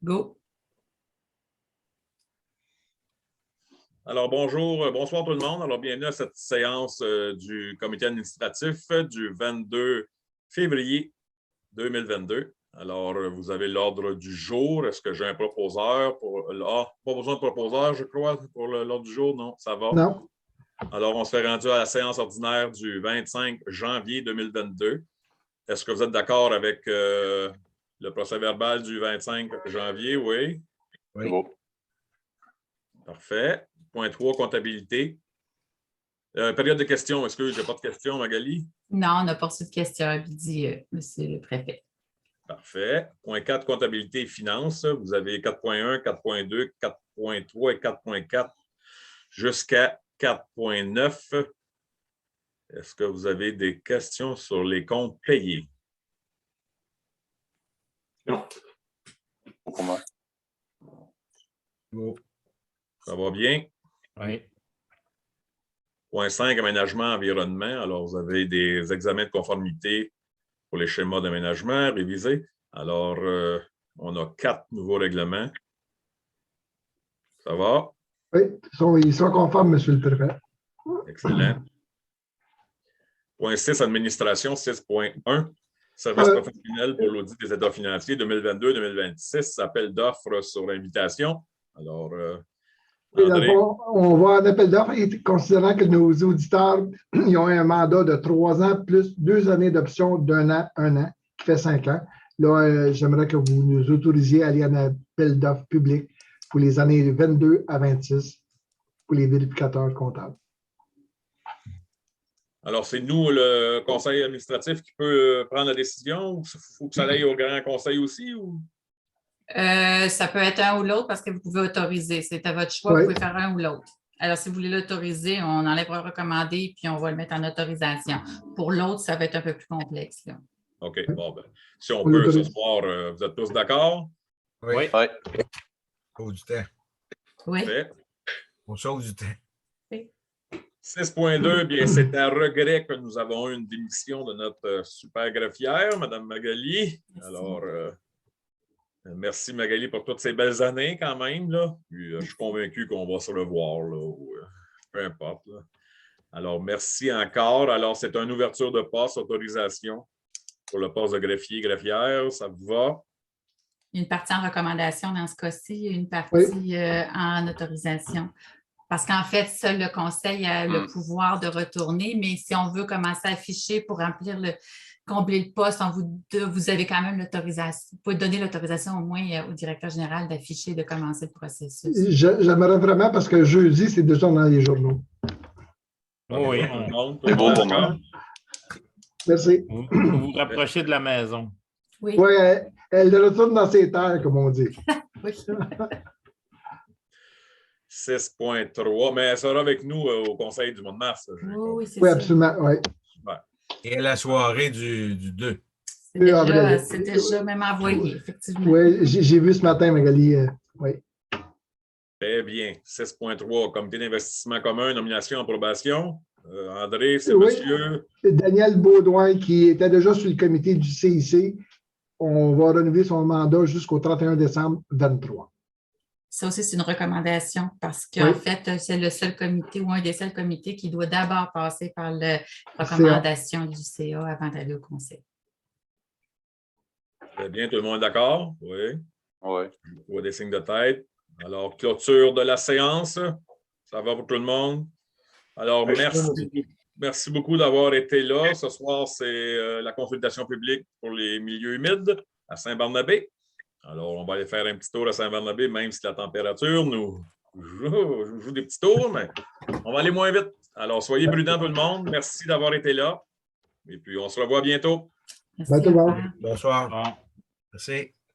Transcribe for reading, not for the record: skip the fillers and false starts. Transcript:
Go. Alors, bonsoir tout le monde. Alors, bienvenue à cette séance du comité administratif du 22 février 2022. Alors, vous avez l'ordre du jour. Est-ce que j'ai un proposeur? Pas besoin de proposeur, je crois, pour l'ordre du jour. Non, ça va. Non. Alors, on se fait rendu à la séance ordinaire du 25 janvier 2022. Est-ce que vous êtes d'accord avec le procès-verbal du 25 janvier? Oui. Oui. Bon. Parfait. Point 3, comptabilité. Période de questions. Est-ce que j'ai pas de questions, Magali? Non, on n'a pas reçu de questions, dit monsieur le préfet. Parfait. Point 4, comptabilité et finances. Vous avez 4.1, 4.2, 4.3 et 4.4 jusqu'à 4.9. Est-ce que vous avez des questions sur les comptes payés? Non. Pour moi. Bon. Ça va bien? Oui. Point 5, aménagement, environnement. Alors, vous avez des examens de conformité pour les schémas d'aménagement révisés. Alors, on a 4 nouveaux règlements. Ça va? Oui, ils sont conformes, monsieur le préfet. Excellent. Point 6, administration, 6.1. Service professionnel pour l'audit des états financiers 2022-2026. Appel d'offres sur invitation. Alors, André. On va en appel d'offres, considérant que nos auditeurs ils ont un mandat de 3 ans plus 2 années d'option d'1 an, 1 an, qui fait 5 ans. Là, j'aimerais que vous nous autorisiez à aller en appel d'offres public pour les années 22 à 26 pour les vérificateurs comptables. Alors, c'est nous, le conseil administratif, qui peut prendre la décision ou il faut que ça aille au grand conseil aussi? Ou? Ça peut être un ou l'autre parce que vous pouvez autoriser. C'est à votre choix, Oui. Vous pouvez faire un ou l'autre. Alors, si vous voulez l'autoriser, on enlève le recommandé puis on va le mettre en autorisation. Pour l'autre, ça va être un peu plus complexe. Là. OK. Bon, ben, si on peut ce soir, vous êtes tous d'accord? Oui. Oui. Au du temps. Oui. Fait. On sauve du temps. 6.2, bien, c'est à regret que nous avons eu une démission de notre super greffière, Mme Magali. Merci. Alors, merci Magali pour toutes ces belles années quand même. Là. Puis, je suis convaincu qu'on va se revoir, là, ou, peu importe. Là. Alors, merci encore. Alors, c'est une ouverture de poste, autorisation pour le poste de greffier, greffière. Ça vous va? Une partie en recommandation dans ce cas-ci, une partie en autorisation. Parce qu'en fait, seul le conseil a le pouvoir de retourner, mais si on veut commencer à afficher pour combler le poste, vous avez quand même l'autorisation. Vous pouvez donner l'autorisation au moins au directeur général d'afficher, de commencer le processus. J'aimerais vraiment parce que jeudi, c'est déjà dans les journaux. Oui. C'est beau pour moi. Merci. Vous vous rapprochez de la maison. Oui. Oui, elle retourne dans ses terres, comme on dit. Oui. 6.3, mais elle sera avec nous au conseil du mois de mars. Oui, c'est Oui, ça. absolument. Oui. Et la soirée du 2. C'est déjà même envoyé, effectivement. Oui, j'ai vu ce matin, Magali. Oui. Très bien. 6.3, comité d'investissement commun, nomination, approbation. André, c'est Oui. monsieur. Daniel Baudouin, qui était déjà sur le comité du CIC, on va renouveler son mandat jusqu'au 31 décembre 2023. Ça aussi, c'est une recommandation parce qu'en fait, c'est le seul comité ou un des seuls comités qui doit d'abord passer par la recommandation du CA avant d'aller au conseil. Très bien, tout le monde est d'accord? Oui. Oui. Je vois des signes de tête. Alors, clôture de la séance. Ça va pour tout le monde? Alors, merci beaucoup d'avoir été là. Ce soir, c'est la consultation publique pour les milieux humides à Saint-Barnabé. Alors, on va aller faire un petit tour à Saint-Barnabé, même si la température nous joue des petits tours, mais on va aller moins vite. Alors, soyez prudents tout le monde. Merci d'avoir été là. Et puis, on se revoit bientôt. Merci, Bye, tout le monde. au revoir. Bonsoir. Merci.